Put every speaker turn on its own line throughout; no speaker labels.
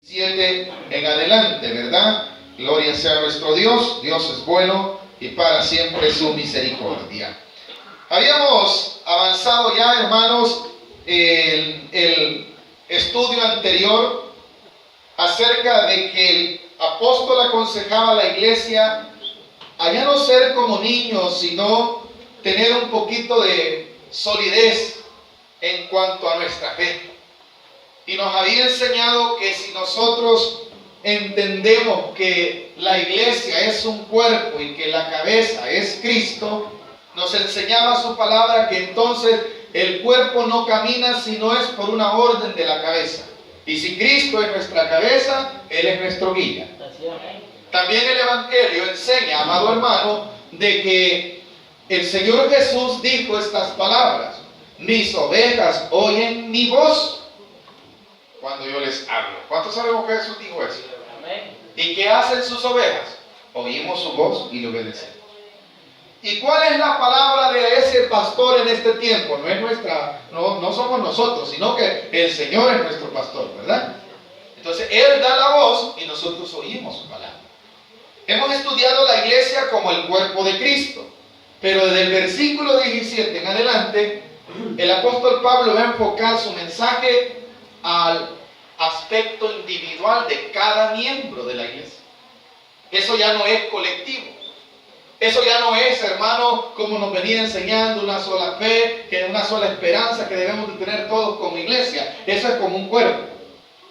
7 en adelante, ¿verdad? Gloria sea nuestro Dios. Dios es bueno y para siempre su misericordia. Habíamos avanzado ya, hermanos, el estudio anterior acerca de que el apóstol aconsejaba a la iglesia a ya no ser como niños, sino tener un poquito de solidez en cuanto a nuestra fe. Y nos había enseñado que si nosotros entendemos que la iglesia es un cuerpo y que la cabeza es Cristo, nos enseñaba su palabra que entonces el cuerpo no camina si no es por una orden de la cabeza. Y si Cristo es nuestra cabeza, Él es nuestro guía. También el Evangelio enseña, amado hermano, de que el Señor Jesús dijo estas palabras: mis ovejas oyen mi voz cuando yo les hablo. ¿Cuántos sabemos que Jesús dijo eso? ¿Y qué hacen sus ovejas? Oímos su voz y le obedecemos. ¿Y cuál es la palabra de ese pastor en este tiempo? No es nuestra, no somos nosotros, sino que el Señor es nuestro pastor, ¿verdad? Entonces Él da la voz y nosotros oímos su palabra. Hemos estudiado la iglesia como el cuerpo de Cristo, pero desde el versículo 17 en adelante, el apóstol Pablo va a enfocar su mensaje al aspecto individual de cada miembro de la iglesia. Eso ya no es colectivo. Eso ya no es, hermano, como nos venía enseñando, una sola fe, que una sola esperanza que debemos de tener todos como iglesia. Eso es como un cuerpo.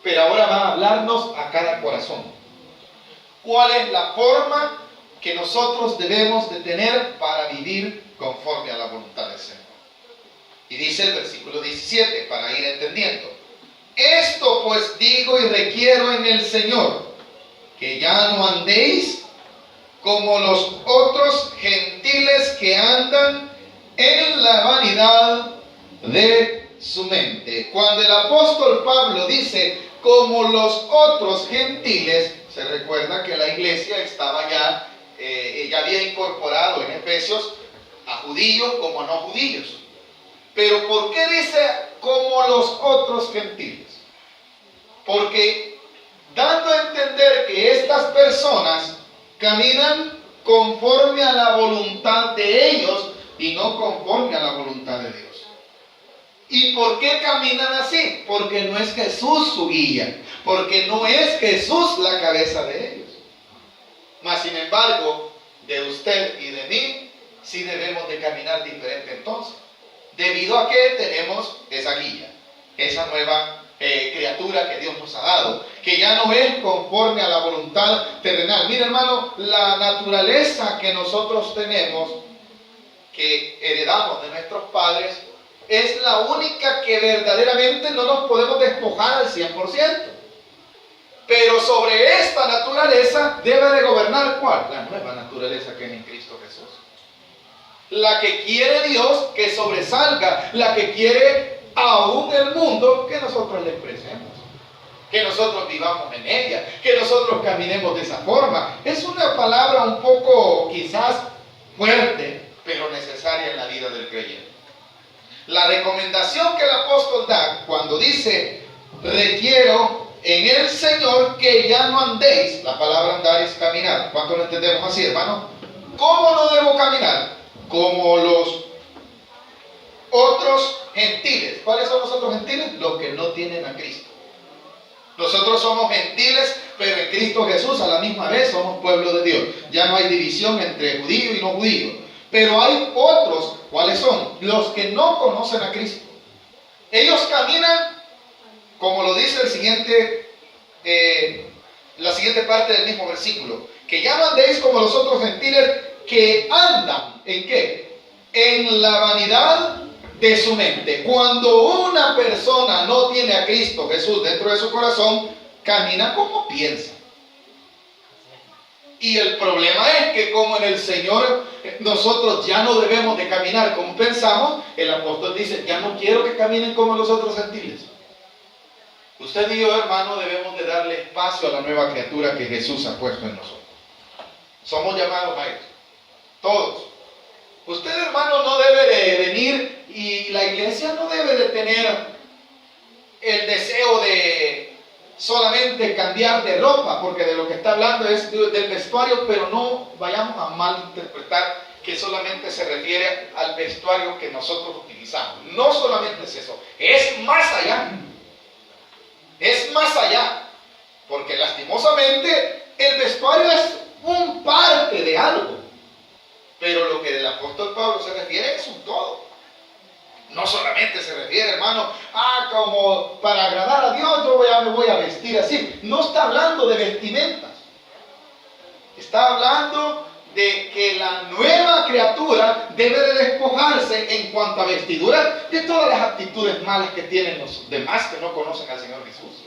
Pero ahora va a hablarnos a cada corazón. ¿Cuál es la forma que nosotros debemos de tener para vivir conforme a la voluntad del Señor? Y dice el versículo 17, para ir entendiendo: esto pues digo y requiero en el Señor, que ya no andéis como los otros gentiles que andan en la vanidad de su mente. Cuando el apóstol Pablo dice como los otros gentiles, se recuerda que la iglesia estaba ya había incorporado en Efesios a judíos como a no judíos. Pero ¿por qué dice como los otros gentiles? Porque dando a entender que estas personas caminan conforme a la voluntad de ellos y no conforme a la voluntad de Dios. ¿Y por qué caminan así? Porque no es Jesús su guía, porque no es Jesús la cabeza de ellos. Mas sin embargo, de usted y de mí, sí debemos de caminar diferente entonces, debido a que tenemos esa guía, esa nueva criatura que Dios nos ha dado, que ya no es conforme a la voluntad terrenal. Mira, hermano, la naturaleza que nosotros tenemos, que heredamos de nuestros padres, es la única que verdaderamente no nos podemos despojar al 100%. Pero sobre esta naturaleza debe de gobernar ¿cuál? La nueva naturaleza que es en Cristo Jesús. La que quiere Dios que sobresalga, la que quiere aún el mundo que nosotros le expresemos, que nosotros vivamos en ella, que nosotros caminemos de esa forma. Es una palabra un poco quizás fuerte, pero necesaria en la vida del creyente. La recomendación que el apóstol da cuando dice requiero en el Señor que ya no andéis, la palabra andar es caminar. ¿Cuánto lo entendemos así, hermano? ¿Cómo no debo caminar? Como los otros gentiles. ¿Cuáles son los otros gentiles? Los que no tienen a Cristo. Nosotros somos gentiles, pero en Cristo Jesús a la misma vez somos pueblo de Dios. Ya no hay división entre judío y no judío. Pero hay otros, ¿cuáles son? Los que no conocen a Cristo. Ellos caminan, como lo dice la siguiente parte del mismo versículo, que ya no andéis como los otros gentiles que andan, ¿en qué? En la vanidad de su mente. Cuando una persona no tiene a Cristo Jesús dentro de su corazón, camina como piensa. Y el problema es que como en el Señor nosotros ya no debemos de caminar como pensamos, el apóstol dice, ya no quiero que caminen como los otros gentiles. Usted y yo, hermano, debemos de darle espacio a la nueva criatura que Jesús ha puesto en nosotros. Somos llamados a eso. Todos. Usted, hermano, no debe de venir y la iglesia no debe de tener el deseo de solamente cambiar de ropa, porque de lo que está hablando es del vestuario, pero no vayamos a malinterpretar que solamente se refiere al vestuario que nosotros utilizamos. No solamente es eso, es más allá. Es más allá, porque lastimosamente el vestuario es un parte de algo, pero lo que el apóstol Pablo se refiere es un todo. No solamente se refiere, hermano, como para agradar a Dios yo me voy a vestir así. No está hablando de vestimentas. Está hablando de que la nueva criatura debe de despojarse en cuanto a vestiduras de todas las actitudes malas que tienen los demás que no conocen al Señor Jesús.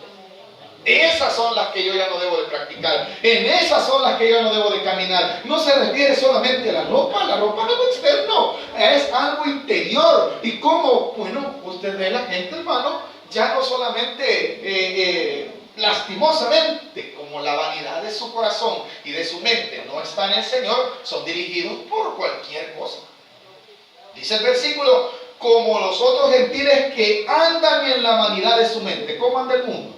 Esas son las que yo ya no debo de practicar. En esas son las que yo no debo de caminar. No se refiere solamente a la ropa es algo externo, es algo interior. Y como, bueno, usted ve la gente, hermano, ya no solamente lastimosamente, como la vanidad de su corazón y de su mente no está en el Señor, son dirigidos por cualquier cosa. Dice el versículo, como los otros gentiles que andan en la vanidad de su mente. ¿Cómo anda el mundo?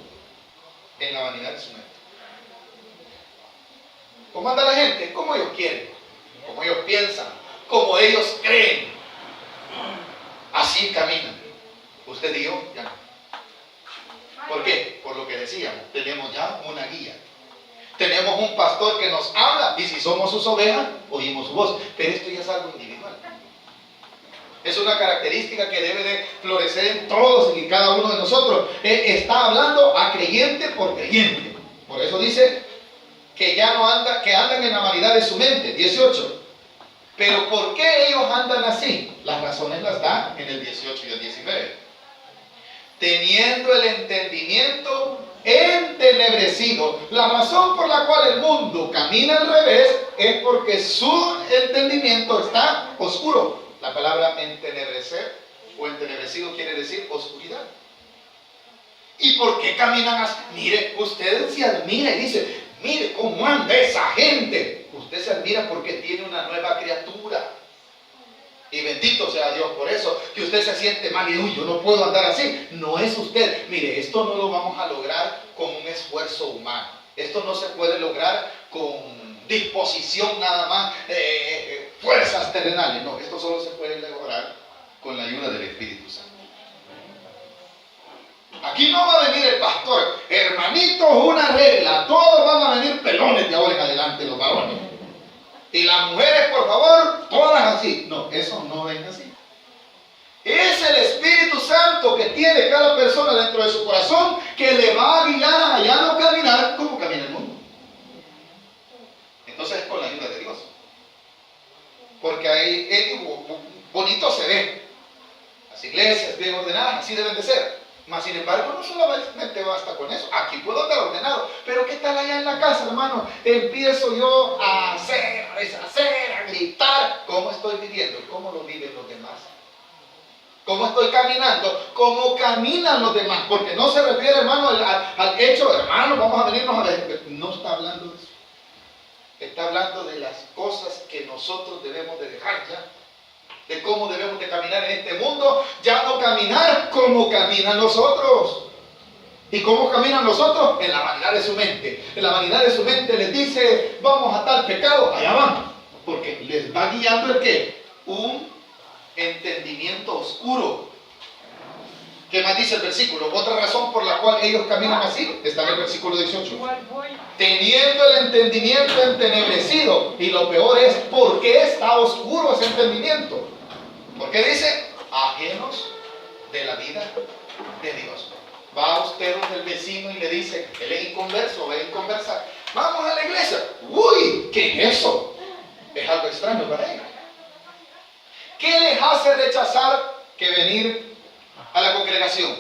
En la vanidad de su mente. ¿Cómo anda la gente? Como ellos quieren, como ellos piensan, como ellos creen. Así caminan. Usted y yo ya no. ¿Por qué? Por lo que decíamos, tenemos ya una guía. Tenemos un pastor que nos habla y si somos sus ovejas, oímos su voz. Pero esto ya es algo individual. Es una característica que debe de florecer en todos y cada uno de nosotros. Está hablando a creyente por creyente. Por eso dice que ya no anda, que andan en la vanidad de su mente. 18. Pero ¿por qué ellos andan así? Las razones las da en el 18 y el 19. Teniendo el entendimiento entenebrecido. La razón por la cual el mundo camina al revés es porque su entendimiento está oscuro. La palabra entenebrecer o entenebrecido quiere decir oscuridad. ¿Y por qué caminan así? Mire, usted se admira y dice, mire cómo anda esa gente. Usted se admira porque tiene una nueva criatura. Y bendito sea Dios por eso, que usted se siente mal y uy, yo no puedo andar así. No es usted. Mire, esto no lo vamos a lograr con un esfuerzo humano. Esto no se puede lograr con disposición nada más, fuerzas terrenales. No, esto solo se puede lograr con la ayuda del Espíritu Santo. Aquí no va a venir el pastor, hermanitos, una regla, todos van a venir pelones de ahora en adelante, los varones. Y las mujeres, por favor, todas así. No, eso no ven así. Es el Espíritu Santo que tiene cada persona dentro de su corazón que le va a guiar a ya no caminar como camina el mundo. Entonces es con la ayuda de Dios. Porque ahí bonito se ve. Las iglesias bien ordenadas, así deben de ser. Mas sin embargo, no solamente basta con eso. Aquí puedo andar ordenado. Pero ¿qué tal allá en la casa, hermano? Empiezo yo a hacer, a deshacer, a gritar. ¿Cómo estoy viviendo? ¿Cómo lo viven los demás? ¿Cómo estoy caminando? ¿Cómo caminan los demás? Porque no se refiere, hermano, al hecho, hermano, vamos a venirnos a ver. No está hablando de eso. Está hablando de las cosas que nosotros debemos de dejar ya. De cómo debemos de caminar en este mundo, ya no caminar como caminan los otros. ¿Y cómo caminan los otros? En la vanidad de su mente. En la vanidad de su mente les dice, vamos a tal pecado, allá van. Porque les va guiando el ¿qué? Un entendimiento oscuro. ¿Qué más dice el versículo? Otra razón por la cual ellos caminan así, está en el versículo 18. Teniendo el entendimiento entenebrecido. Y lo peor es, ¿por qué está oscuro ese entendimiento? Porque dice, ajenos de la vida de Dios. Va usted donde el vecino y le dice, él es inconverso, o es inconversa, vamos a la iglesia. Uy, ¿qué es eso? Es algo extraño para ellos. ¿Qué les hace rechazar que venir a la congregación?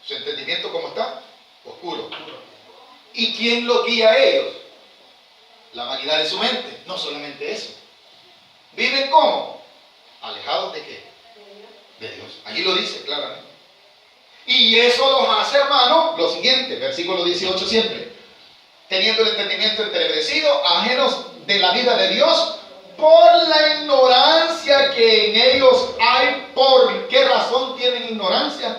Su entendimiento, ¿cómo está? Oscuro. ¿Y quién lo guía a ellos? La vanidad de su mente. No solamente eso. ¿Viven cómo? ¿Alejados de qué? De Dios. Allí lo dice claramente. Y eso los hace, hermano, lo siguiente, versículo 18 siempre. Teniendo el entendimiento entenebrecido, ajenos de la vida de Dios, por la ignorancia que en ellos hay. ¿Por qué razón tienen ignorancia?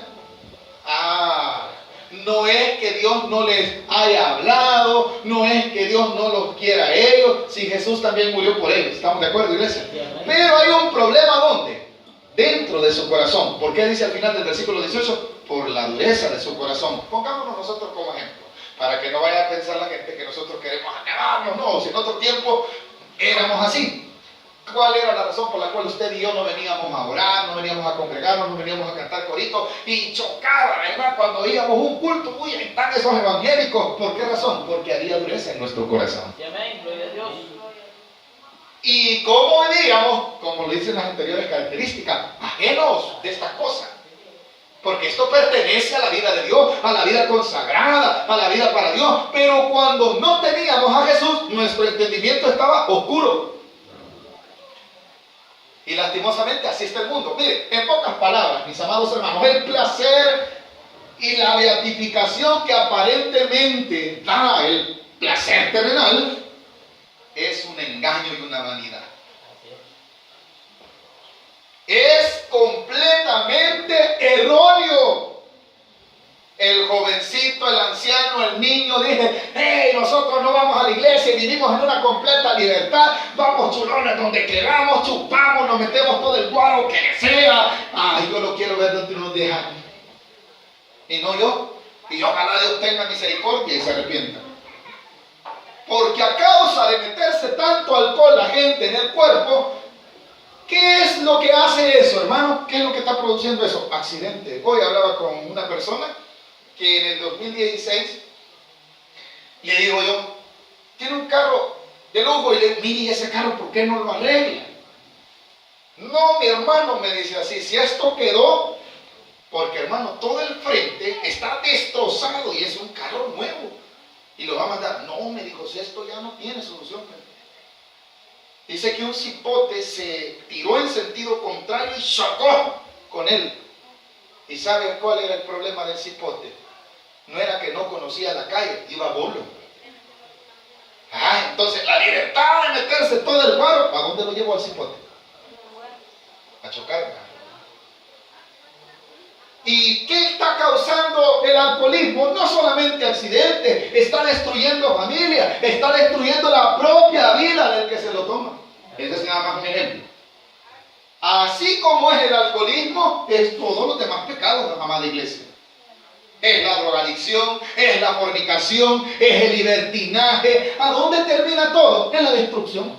No es que Dios no les haya hablado, no es que Dios no los quiera a ellos, si Jesús también murió por ellos. ¿Estamos de acuerdo, iglesia? Pero hay un problema, ¿dónde? Dentro de su corazón. ¿Por qué dice al final del versículo 18? Por la dureza de su corazón. Pongámonos nosotros como ejemplo, para que no vaya a pensar la gente que nosotros queremos acabarnos. No, si en otro tiempo éramos así. ¿Cuál era la razón por la cual usted y yo no veníamos a orar, no veníamos a congregarnos, no veníamos a cantar coritos? Y chocaba, ¿verdad? Cuando íbamos a un culto, uy, ahí están esos evangélicos. ¿Por qué razón? Porque había dureza en nuestro corazón.
Amén, gloria a Dios.
Y como veníamos, como lo dicen las anteriores características, ajenos de estas cosas. Porque esto pertenece a la vida de Dios, a la vida consagrada, a la vida para Dios. Pero cuando no teníamos a Jesús, nuestro entendimiento estaba oscuro. Y lastimosamente así está el mundo. Mire, en pocas palabras, mis amados hermanos, el placer y la beatificación que aparentemente da el placer terrenal es un engaño y una vanidad. Es completamente erróneo. El jovencito, el anciano, el niño dice: hey, nosotros no vamos a la iglesia y vivimos en una completa libertad, vamos chulones donde queramos, chupamos, nos metemos todo el guaro que sea. Ay, yo lo quiero ver dentro de unos 10 años. Y no yo. Y ojalá Dios tenga misericordia y se arrepienta. Porque a causa de meterse tanto alcohol la gente en el cuerpo, ¿qué es lo que hace eso, hermano? ¿Qué es lo que está produciendo eso? Accidente. Hoy hablaba con una persona que en el 2016, le digo yo, tiene un carro de lujo, y le digo: mire, ese carro, ¿por qué no lo arregla? No, mi hermano, me dice así, si esto quedó, porque hermano, todo el frente está destrozado y es un carro nuevo, y lo va a mandar. No, me dijo, si esto ya no tiene solución. Dice que un cipote se tiró en sentido contrario y chocó con él. ¿Y sabe cuál era el problema del cipote? No era que no conocía la calle, iba a bolo. Entonces la libertad de meterse todo el guaro, ¿a dónde lo llevó al cipote? A chocar. ¿Y qué está causando el alcoholismo? No solamente accidentes, está destruyendo familia, está destruyendo la propia vida del que se lo toma. Ese es nada más un ejemplo. Así como es el alcoholismo, es todos los demás pecados, la amada iglesia. Es la drogadicción, es la fornicación, es el libertinaje. ¿A dónde termina todo? En la destrucción.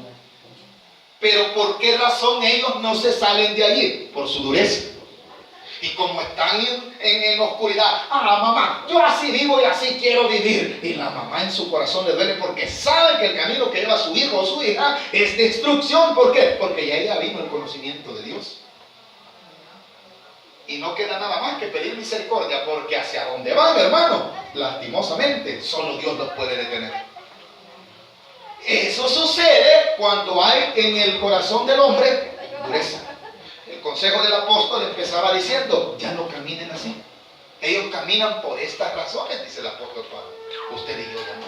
Pero ¿por qué razón ellos no se salen de allí? Por su dureza. Y como están en oscuridad, mamá, yo así vivo y así quiero vivir. Y la mamá en su corazón le duele porque sabe que el camino que lleva su hijo o su hija es destrucción. ¿Por qué? Porque ya ella vino el conocimiento de Dios. Y no queda nada más que pedir misericordia, porque hacia donde van, hermano, lastimosamente, solo Dios los puede detener. Eso sucede cuando hay en el corazón del hombre dureza. El consejo del apóstol empezaba diciendo: ya no caminen así. Ellos caminan por estas razones, dice el apóstol Pablo. Usted y yo ya no.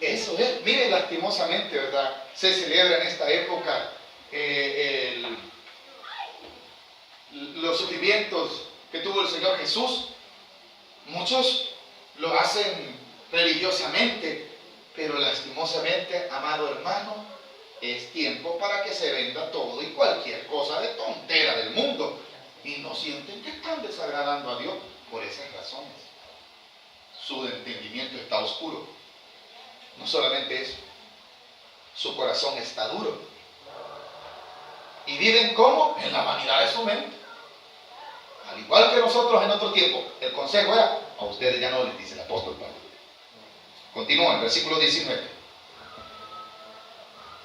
Eso es. Miren, lastimosamente, ¿verdad? Se celebra en esta época los sufrimientos que tuvo el Señor Jesús. Muchos lo hacen religiosamente, pero lastimosamente, amado hermano, es tiempo para que se venda todo y cualquier cosa de tontera del mundo, y no sienten que están desagradando a Dios por esas razones. Su entendimiento está oscuro. No solamente eso, su corazón está duro. Y viven como en la vanidad de su mente. Al igual que nosotros en otro tiempo. El consejo era: a ustedes ya no, les dice el apóstol Pablo. Continúa el versículo 19.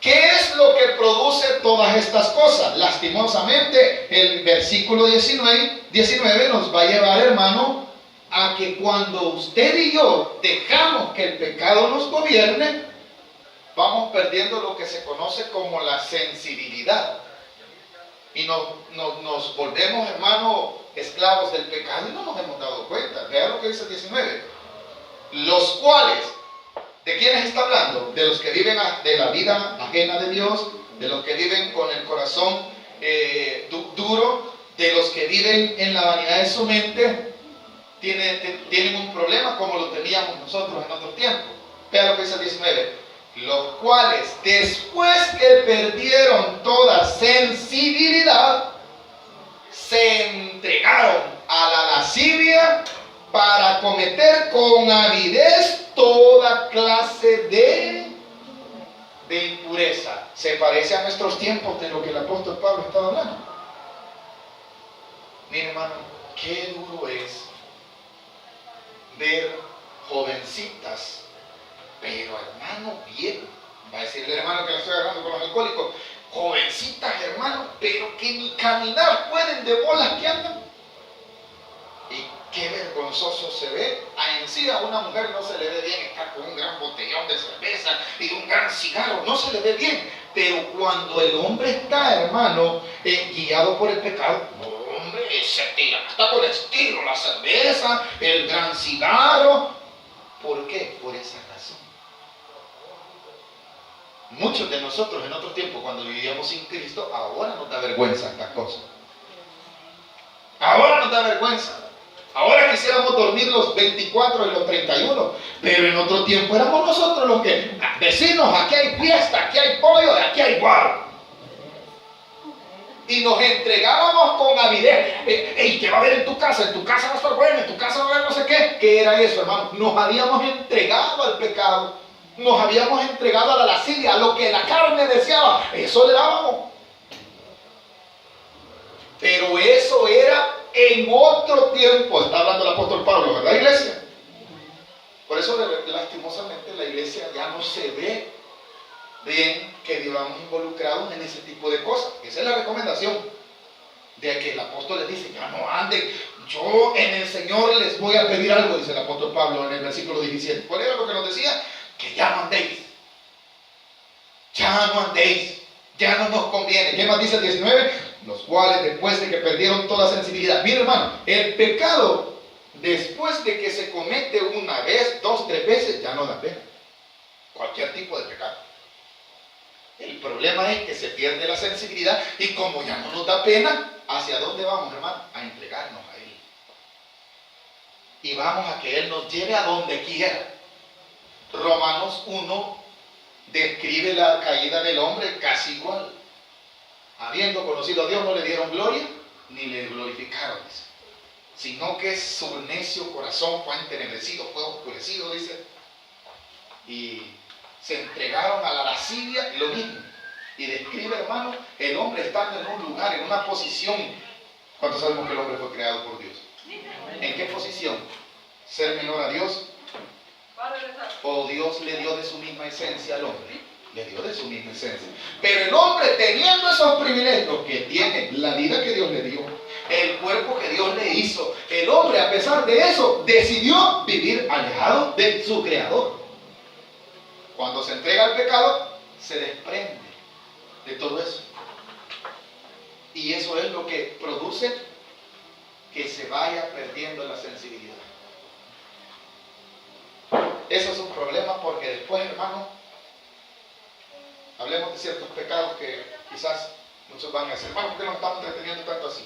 ¿Qué es lo que produce todas estas cosas? Lastimosamente, el versículo 19 nos va a llevar, hermano, a que cuando usted y yo dejamos que el pecado nos gobierne, vamos perdiendo lo que se conoce como la sensibilidad. Y nos volvemos, hermano, esclavos del pecado y no nos hemos dado cuenta. Vean lo que dice el 19. Los cuales, ¿de quiénes está hablando? De los que viven de la vida ajena de Dios, de los que viven con el corazón duro, de los que viven en la vanidad de su mente. tienen un problema como lo teníamos nosotros en otro tiempo. Vean lo que dice el 19. Los cuales, después que perdieron toda sensibilidad, se entregaron a la lascivia para cometer con avidez toda clase de impureza. Se parece a nuestros tiempos de lo que el apóstol Pablo estaba hablando. Mire, hermano, qué duro es ver jovencitas, pero hermano, bien, va a decir el hermano que la estoy agarrando con los alcohólicos, jovencitas, hermano, pero que ni caminar pueden de bolas que andan. Y qué vergonzoso se ve. En sí a una mujer no se le ve bien estar con un gran botellón de cerveza y un gran cigarro, no se le ve bien. Pero cuando el hombre está, hermano, guiado por el pecado, hombre, se tira hasta por el estilo, la cerveza, el gran cigarro. ¿Por qué? Por esa razón. Muchos de nosotros en otro tiempo, cuando vivíamos sin Cristo, ahora nos da vergüenza estas cosas. Ahora nos da vergüenza. Ahora quisiéramos dormir los 24 y los 31, pero en otro tiempo éramos nosotros los que, vecinos, aquí hay fiesta, aquí hay pollo, aquí hay guaro. Y nos entregábamos con avidez. ¿Qué va a haber en tu casa? En tu casa va a estar bueno, en tu casa va a haber no sé qué. ¿Qué era eso, hermano? Nos habíamos entregado al pecado. Nos habíamos entregado a la lascivia, a lo que la carne deseaba. Eso le dábamos. Pero eso era en otro tiempo. Está hablando el apóstol Pablo, ¿verdad, iglesia? Por eso, lastimosamente, la iglesia ya no se ve bien que vivamos involucrados en ese tipo de cosas. Esa es la recomendación de que el apóstol les dice: ya no anden, yo en el Señor les voy a pedir algo, dice el apóstol Pablo en el versículo 17. ¿Cuál era lo que nos decía? Que ya no andéis, ya no andéis, ya no nos conviene. ¿Qué más dice el 19? Los cuales, después de que perdieron toda sensibilidad. Mira, hermano, el pecado, después de que se comete una vez, 2, 3 veces, ya no da pena. Cualquier tipo de pecado. El problema es que se pierde la sensibilidad y como ya no nos da pena, ¿hacia dónde vamos, hermano? A entregarnos a Él. Y vamos a que Él nos lleve a donde quiera. Romanos 1 describe la caída del hombre casi igual. Habiendo conocido a Dios, no le dieron gloria ni le glorificaron, dice. Sino que su necio corazón fue entenebrecido, fue oscurecido, dice. Y se entregaron a la lascivia, lo mismo. Y describe, hermano, el hombre estando en un lugar, en una posición. ¿Cuántos sabemos que el hombre fue creado por Dios? ¿En qué posición? ¿Ser menor a Dios? ¿O Dios le dio de su misma esencia al hombre? Le dio de su misma esencia. Pero el hombre, teniendo esos privilegios que tiene, la vida que Dios le dio, el cuerpo que Dios le hizo, el hombre, a pesar de eso, decidió vivir alejado de su creador. Cuando se entrega al pecado, se desprende de todo eso. Y eso es lo que produce que se vaya perdiendo la sensibilidad. Eso es un problema porque después, hermano, hablemos de ciertos pecados que quizás muchos van a decir: hermano, ¿por qué nos estamos entreteniendo tanto así?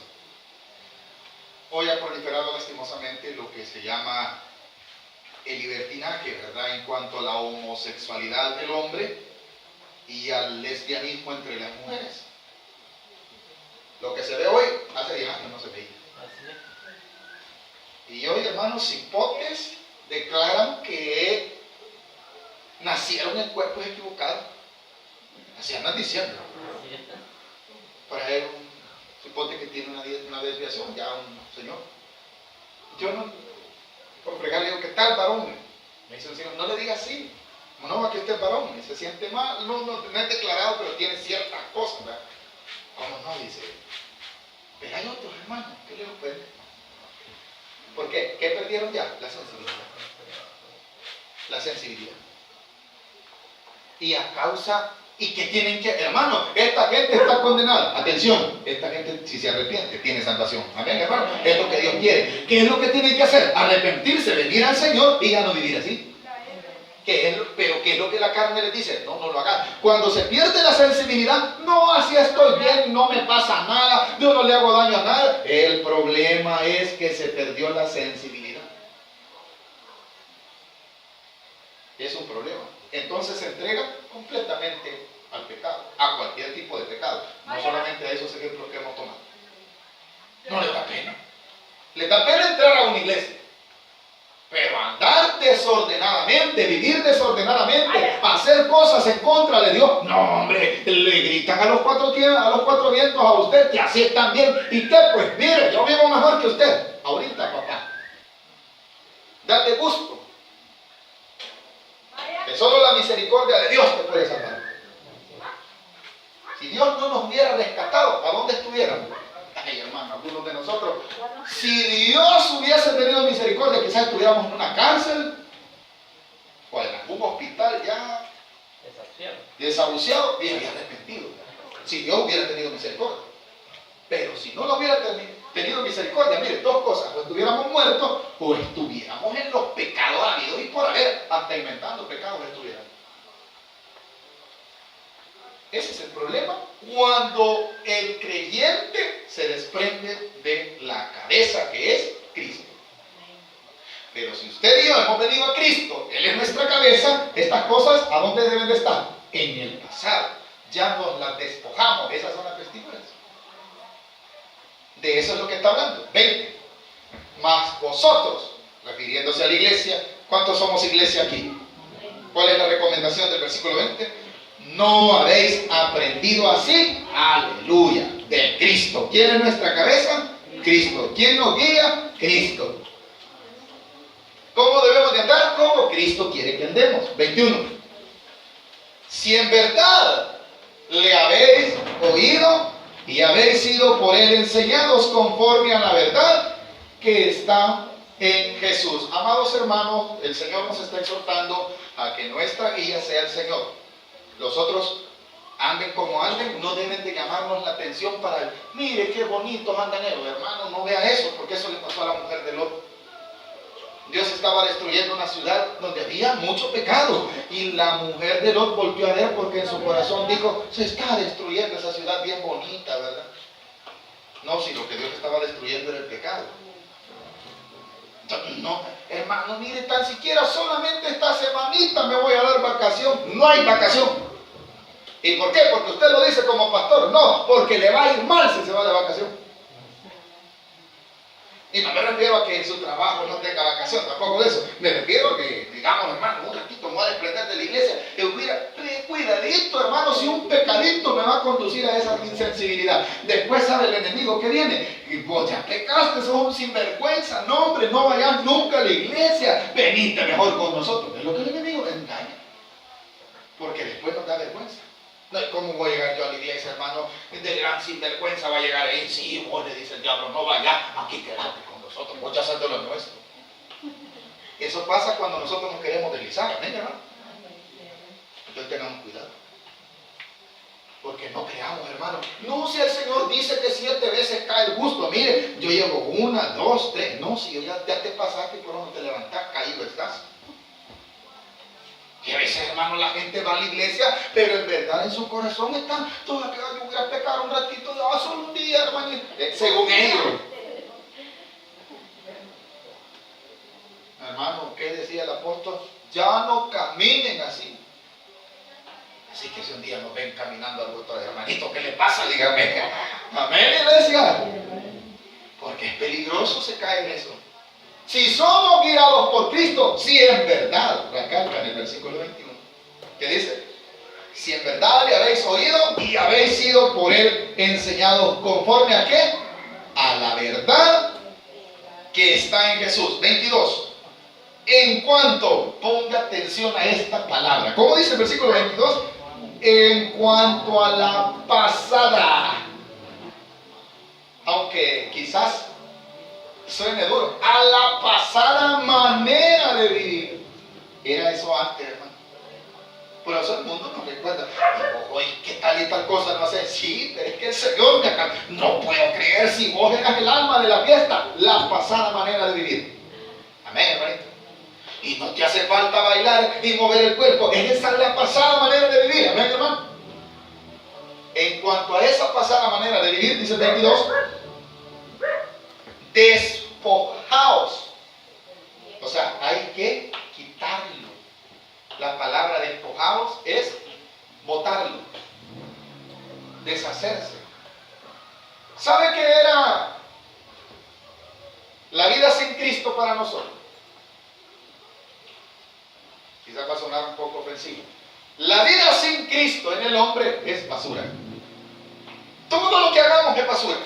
Hoy ha proliferado lastimosamente lo que se llama el libertinaje, ¿verdad? En cuanto a la homosexualidad del hombre y al lesbianismo entre las mujeres. Lo que se ve hoy, hace 10 años no se veía. Y hoy, hermanos, cipotes declaran que nacieron en cuerpos equivocados. Así andan diciendo. Por ahí un cipote que tiene una desviación, ya un señor. Yo no, por fregar, le digo: ¿qué tal, varón? Me dice el señor: no le diga así. No, aquí este es varón. Y se siente mal. No es declarado, pero tiene ciertas cosas, ¿verdad? ¿Cómo no? Dice. Pero hay otros, hermanos, que les ofende. ¿Por qué? ¿Qué perdieron ya? La sensibilidad. La sensibilidad. Y a causa, y que tienen que, hermano, esta gente está condenada. Atención, esta gente, si se arrepiente, tiene salvación. Amén, hermano. Es lo que Dios quiere. ¿Qué es lo que tienen que hacer? Arrepentirse, venir al Señor y ya no vivir así. Pero ¿qué es lo que la carne les dice? No lo hagas. Cuando se pierde la sensibilidad, no, así estoy bien, no me pasa nada, yo no le hago daño a nada. El problema es que se perdió la sensibilidad. es un problema. Entonces se entrega completamente al pecado, a cualquier tipo de pecado, no solamente a esos ejemplos que hemos tomado. No le da pena. Le da pena entrar a una iglesia. Pero andar desordenadamente, vivir desordenadamente, hacer cosas en contra de Dios, no, hombre, le gritan a los cuatro vientos a usted que así están bien. ¿Y qué? Pues mire, yo vivo mejor que usted. Ahorita, papá. Date gusto. Que solo la misericordia de Dios te puede salvar. Si Dios no nos hubiera rescatado, ¿a dónde estuviéramos? Ay, hermano, algunos de nosotros, si Dios hubiese tenido misericordia, quizás estuviéramos en una cárcel o en algún hospital ya desahuciado y arrepentido. Si Dios hubiera tenido misericordia. Pero si no lo hubiera tenido misericordia, mire, dos cosas: o estuviéramos muertos o estuviéramos en los pecados habidos y por haber, hasta inventando pecados estuviéramos. Ese es el problema cuando el creyente se desprende de la cabeza que es Cristo. Pero si usted y yo hemos venido a Cristo, Él es nuestra cabeza, estas cosas, ¿a dónde deben de estar? En el pasado. Ya nos las despojamos. Esas son las vestiduras. De eso es lo que está hablando. 20. Mas vosotros, refiriéndose a la iglesia, ¿cuántos somos iglesia aquí? ¿Cuál es la recomendación del versículo 20? No habéis aprendido así, aleluya, de Cristo. ¿Quién es nuestra cabeza? Cristo. ¿Quién nos guía? Cristo. ¿Cómo debemos de andar? Como Cristo quiere que andemos. 21. Si en verdad le habéis oído y habéis sido por Él enseñados conforme a la verdad que está en Jesús. Amados hermanos, el Señor nos está exhortando a que nuestra guía sea el Señor. Los otros, anden como anden, no deben de llamarnos la atención para el, mire qué bonitos andan ellos, hermano, no vea eso, porque eso le pasó a la mujer de Lot. Dios estaba destruyendo una ciudad donde había mucho pecado, y la mujer de Lot volvió a ver porque en su corazón dijo, se está destruyendo esa ciudad bien bonita, ¿verdad? No, si lo que Dios estaba destruyendo era el pecado. No, hermano, mire, tan siquiera solamente esta semanita me voy a dar vacación. No hay vacación. ¿Y por qué? Porque usted lo dice como pastor. No, porque le va a ir mal si se va de vacación. Y no me refiero a que en su trabajo no tenga vacación, tampoco de eso. Me refiero a que, digamos, hermano, un ratito me voy a desprender de la iglesia. Y hubiera, cuidadito, hermano, si un pecadito me va a conducir a esa insensibilidad. Después sabe el enemigo que viene. Y vos ya pecaste, sos un sinvergüenza. No, hombre, no vayas nunca a la iglesia. Venite mejor con nosotros. Es lo que el enemigo engaña. Porque después nos da vergüenza. No, ¿cómo voy a llegar yo a la iglesia, hermano? De gran sinvergüenza va a llegar ahí. Sí, vos le dice el diablo, no vaya, aquí quedate con nosotros, vos ya sos de lo nuestro. Eso pasa cuando nosotros nos queremos deslizar, amén, hermano. Entonces tengamos cuidado. Porque no creamos, hermano. No, si el Señor dice que 7 veces cae el justo, mire, yo llevo 1, 2, 3. No, si ya te pasaste por donde te levantás, caído estás. Y a veces, hermano, la gente va a la iglesia, pero en verdad en su corazón están, todavía yo voy a pecar un ratito, solo un día, hermano, según ellos. Hermano, ¿qué decía el apóstol? Ya no caminen así. Así que si un día nos ven caminando al otro, hermanito, ¿qué le pasa? Dígame. Amén, iglesia. Porque es peligroso se cae en eso. Si somos guiados por Cristo, si en verdad, recalca en el versículo 21, que dice, si en verdad le habéis oído y habéis sido por Él enseñados conforme a qué, a la verdad que está en Jesús. 22. En cuanto, ponga atención a esta palabra. ¿Cómo dice el versículo 22? En cuanto a la pasada, aunque quizás suene duro, a la pasada manera de vivir. Era eso antes, hermano. Por eso el mundo nos recuerda, oye, ¿qué tal y tal cosa no hace? Sí, pero es que el Señor me acá. No puedo creer si vos eras el alma de la fiesta. La pasada manera de vivir. Amén, hermanito. Y no te hace falta bailar y mover el cuerpo. Esa es la pasada manera de vivir. Amén, hermano. En cuanto a esa pasada manera de vivir, dice el 22, despojaos. O sea, hay que quitarlo. despojados es botarlo, deshacerse. ¿Sabe qué era la vida sin Cristo para nosotros? Quizás va a sonar un poco ofensivo. La vida sin Cristo en el hombre es basura. Todo lo que hagamos es basura.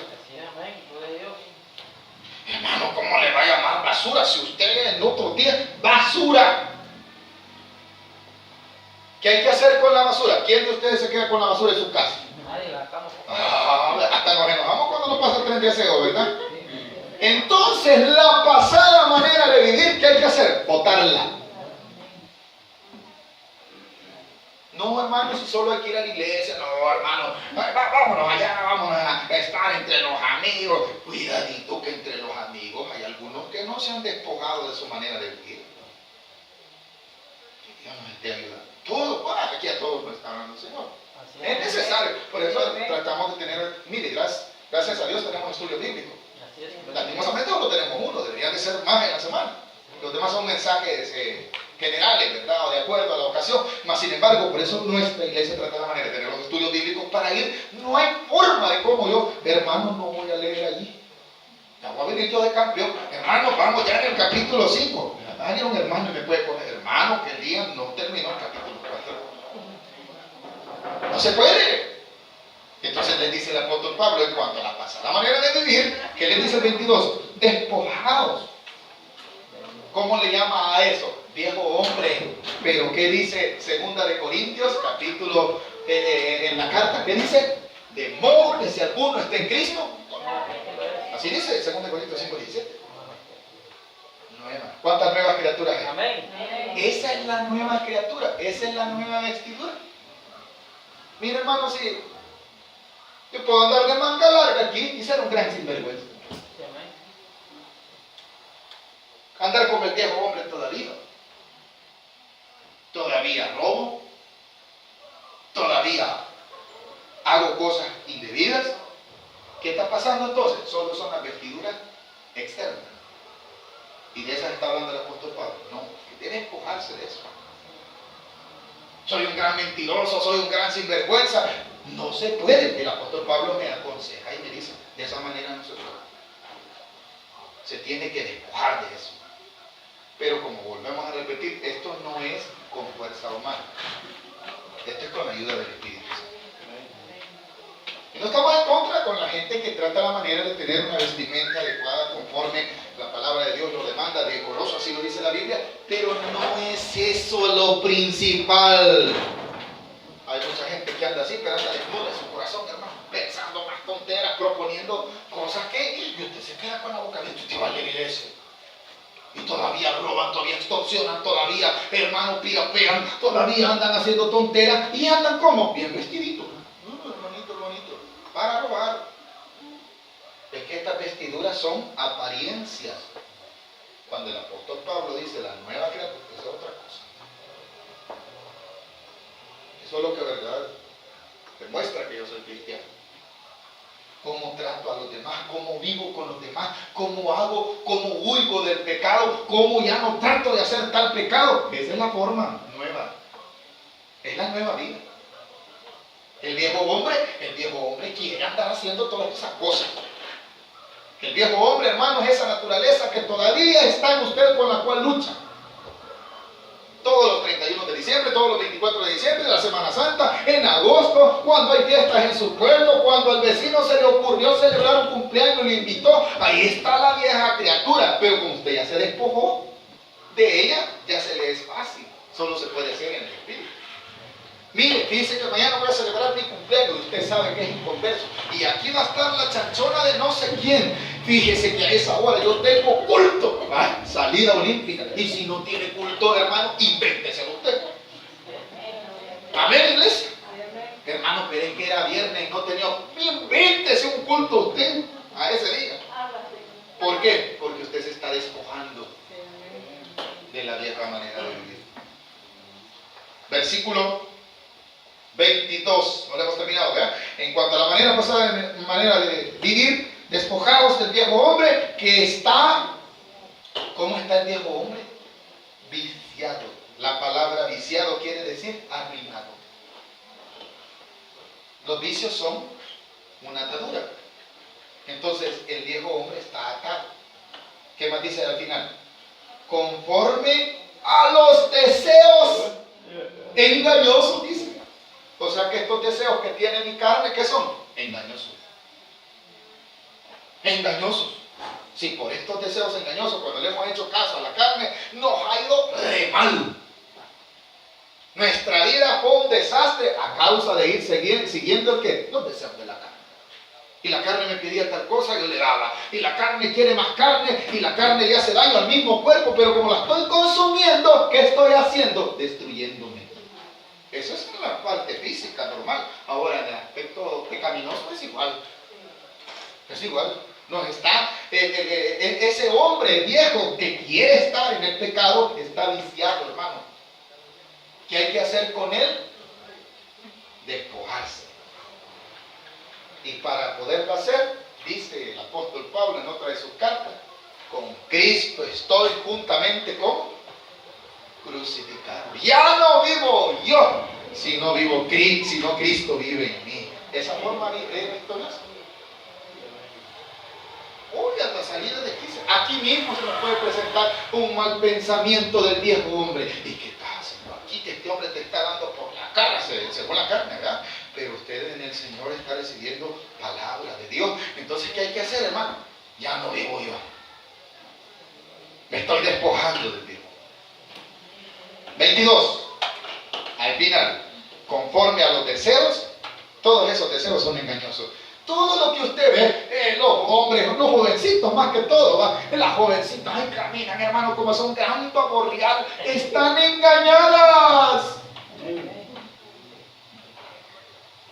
Hermano, ¿cómo le va a llamar basura si usted en otro día? ¡Basura! ¿Qué hay que hacer con la basura? ¿Quién de ustedes se queda con la basura en su casa? Hasta nos enojamos cuando nos pasa el tren de aseo, ¿verdad? Entonces, la pasada manera de vivir, ¿qué hay que hacer? Botarla. No, hermano, si solo hay que ir a la iglesia. No, hermano, vámonos allá, vámonos a estar entre los amigos. Cuidadito que entre los amigos hay algunos que no se han despojado de su manera de vivir. Que Dios nos esté ayudando. Todo, aquí a todos nos está hablando el Señor. Es necesario. Por eso tratamos de tener, mire, gracias a Dios tenemos estudios bíblicos. Lastimosamente solo tenemos uno, deberían de ser más en la semana. Los demás son mensajes generales, ¿verdad? O de acuerdo a la ocasión. Mas sin embargo, por eso nuestra iglesia trata la manera de tener los estudios bíblicos para ir. No hay forma de cómo yo, hermano, no voy a leer allí. Ya voy a venir yo de campeón. Hermano, vamos ya en el capítulo 5. Hay un hermano y me puede poner, hermano, que el día no terminó el capítulo 4. No se puede. Entonces les dice el apóstol Pablo en cuanto a la pasada manera de vivir, que les dice el 22, despojados. ¿Cómo le llama a eso? Viejo hombre. Pero ¿qué dice 2 de Corintios, capítulo en la carta? ¿Qué dice? De modo que si alguno está en Cristo, así dice 2 de Corintios 5:17. Nueva. ¿Cuántas nuevas criaturas hay?
Amén.
Esa es la nueva criatura, esa es la nueva vestidura. Mira, hermano, si yo puedo andar de manga larga aquí y ser un gran sinvergüenza. Andar como el viejo hombre todavía. Todavía robo. Todavía hago cosas indebidas. ¿Qué está pasando entonces? Solo son las vestiduras externas. Y de esas está hablando el apóstol Pablo. No, que debe despojarse de eso. Soy un gran mentiroso, soy un gran sinvergüenza. No se puede. El apóstol Pablo me aconseja y me dice, de esa manera no se puede. Se tiene que despojar de eso. Pero como volvemos a repetir, esto no es con fuerza humana. Esto es con la ayuda del Espíritu Santo. Y no estamos en contra con la gente que trata la manera de tener una vestimenta adecuada conforme la palabra de Dios lo demanda, decoroso, así lo dice la Biblia, pero no es eso lo principal. Hay mucha gente que anda así, pero anda desnuda en su corazón, hermano, pensando más tonteras, proponiendo cosas que, y usted se queda con la boca abierta y te va a la iglesia. Y todavía roban, todavía extorsionan, todavía, hermanos, pirapean, todavía andan haciendo tonteras y andan como bien vestiditos. Hermanito, para robar. Es que estas vestiduras son apariencias. Cuando el apóstol Pablo dice la nueva criatura, es otra cosa. Eso es lo que verdad demuestra que yo soy cristiano. Cómo trato a los demás, cómo vivo con los demás, cómo hago, cómo huyo del pecado, cómo ya no trato de hacer tal pecado. Esa es la forma nueva. Es la nueva vida. El viejo hombre quiere andar haciendo todas esas cosas. El viejo hombre, hermano, es esa naturaleza que todavía está en usted con la cual lucha. Todos los 31 de diciembre, todos los 24 de diciembre, de la Semana Santa, en agosto, cuando hay fiestas en su pueblo, cuando al vecino se le ocurrió celebrar un cumpleaños y le invitó, ahí está la vieja criatura. Pero como usted ya se despojó de ella, ya se le es fácil. Solo se puede hacer en el Espíritu. Mire, fíjese que mañana voy a celebrar mi cumpleaños, usted sabe que es inconverso. Y aquí va a estar la chanchona de no sé quién. Fíjese que a esa hora yo tengo culto. Salida olímpica. Y si no tiene culto, hermano, invénteselo usted. Amén, iglesia. Hermano, pero es que era viernes y no tenía. Invéntese un culto usted a ese día. ¿Por qué? Porque usted se está despojando de la vieja manera de vivir. Versículo 22, no le hemos terminado, ¿verdad? En cuanto a la manera pasada, manera de vivir, despojados del viejo hombre que está, ¿cómo está el viejo hombre? Viciado. La palabra viciado quiere decir decir arruinado. Los vicios son una atadura. Entonces el viejo hombre está atado. ¿Qué más dice al final? Conforme a los deseos engañosos, dice. O sea que estos deseos que tiene mi carne, ¿qué son? Engañosos. Engañosos. Si por estos deseos engañosos, cuando le hemos hecho caso a la carne, nos ha ido re mal. Nuestra vida fue un desastre a causa de ir siguiendo el ¿qué? Los deseos de la carne. Y la carne me pedía tal cosa, yo le daba. Y la carne quiere más carne, y la carne le hace daño al mismo cuerpo, pero como la estoy consumiendo, ¿qué estoy haciendo? Destruyéndome. Eso es la parte física normal. Ahora, en el aspecto pecaminoso es igual. Es igual. Nos está, ese hombre viejo que quiere estar en el pecado, está viciado, hermano. ¿Qué hay que hacer con él? Despojarse. Y para poderlo hacer, dice el apóstol Pablo en otra de sus cartas, con Cristo estoy juntamente con crucificado. Ya no vivo yo, sino Cristo vive en mí. Esa forma es victoriosa. Hoy a la salida de aquí mismo se nos puede presentar un mal pensamiento del viejo hombre. ¿Y qué está haciendo aquí? Que este hombre te está dando por la cara, según la carne, ¿verdad? Pero usted en el Señor está recibiendo palabra de Dios. Entonces, ¿qué hay que hacer, hermano? Ya no vivo yo. Me estoy despojando del viejo. 22. Al final, conforme a los deseos, todos esos deseos son engañosos. Todo lo que usted ve, los hombres, los jovencitos más que todo, ¿va? Las jovencitas, ay, caminan, hermano, como son gran pavo real, están engañadas.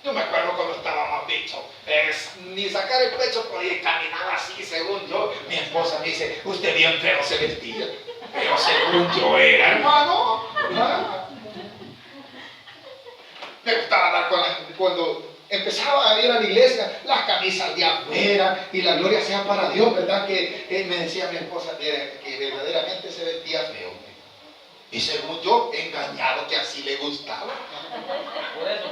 Yo me acuerdo cuando estaba más bicho, ni sacar el pecho podía caminar así, según yo. Mi esposa me dice, usted bien feo se vestía, pero según yo era, hermano. ¿Ah? Me gustaba dar cuando empezaba a ir a la iglesia, las camisas de afuera, y la gloria sea para Dios, ¿verdad? Que me decía mi esposa que verdaderamente se vestía feo. Y según yo, engañado que así le gustaba.
Por eso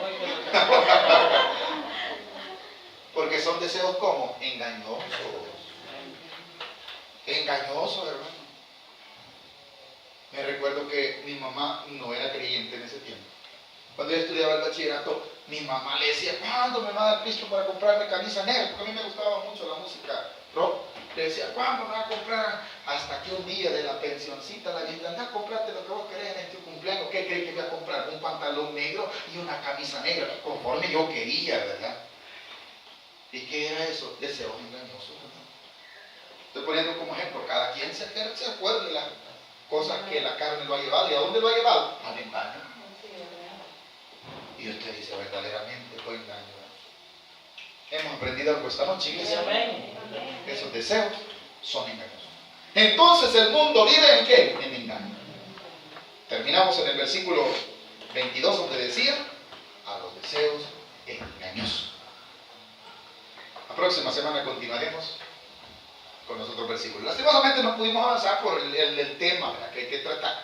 Porque son deseos como engañosos. Engañosos, hermano. Me recuerdo que mi mamá no era creyente en ese tiempo. Cuando yo estudiaba el bachillerato, mi mamá le decía, ¿cuándo me va a dar pisto para comprarme camisa negra? Porque a mí me gustaba mucho la música rock. Le decía, ¿cuándo me va a comprar? Hasta que un día de la pensioncita la gente, anda, comprate lo que vos querés en este cumpleaños. ¿Qué crees que voy a comprar? Un pantalón negro y una camisa negra, conforme yo quería, ¿verdad? ¿Y qué era eso? Deseos engañosos, ¿verdad? Estoy poniendo como ejemplo, cada quien se acuerde de las cosas que la carne lo ha llevado. ¿Y a dónde lo ha llevado? Al engaño. Y usted dice, verdaderamente fue engaño. Hemos aprendido algo esta noche, iglesia. Esos deseos son engañosos. Entonces el mundo vive en ¿qué? En engaño. Terminamos en el versículo 22 donde decía, a los deseos engañosos. La próxima semana continuaremos con los otros versículos. Lastimosamente no pudimos avanzar por el tema, ¿verdad?, que hay que tratar.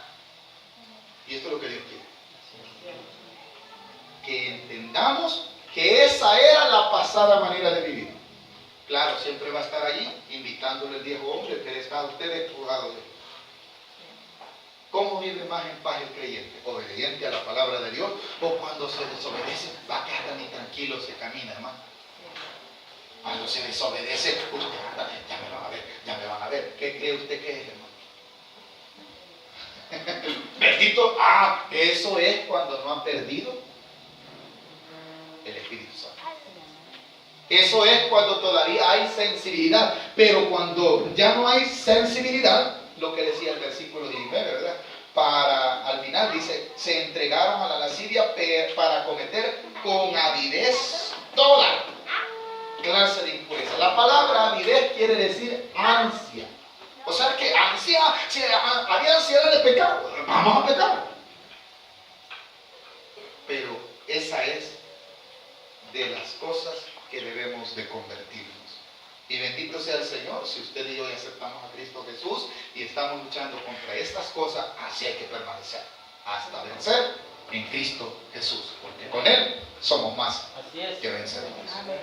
Y esto es lo que Dios quiere. Que entendamos que esa era la pasada manera de vivir. Claro, siempre va a estar allí invitándole el viejo hombre que está usted despojado de él. ¿Cómo vive más en paz el creyente? ¿Obediente a la palabra de Dios? ¿O cuando se desobedece, va que anda ni tranquilo se camina, hermano? Cuando se desobedece, usted anda, ya me van a ver. ¿Qué cree usted que es, hermano? Bendito, eso es cuando no han perdido el Espíritu Santo. Eso es cuando todavía hay sensibilidad, pero cuando ya no hay sensibilidad, lo que decía el versículo 19, ¿verdad? Al final dice, se entregaron a la lascivia para cometer con avidez toda clase de impureza. La palabra avidez quiere decir ansia. O sea que ansia, si había ansiedad de pecado, vamos a pecar. Pero esa es de las cosas que debemos de convertirnos. Y bendito sea el Señor si usted y yo ya aceptamos a Cristo Jesús y estamos luchando contra estas cosas. Así hay que permanecer hasta vencer en Cristo Jesús, porque con Él somos más
Así es.
que vencedores.
Amén.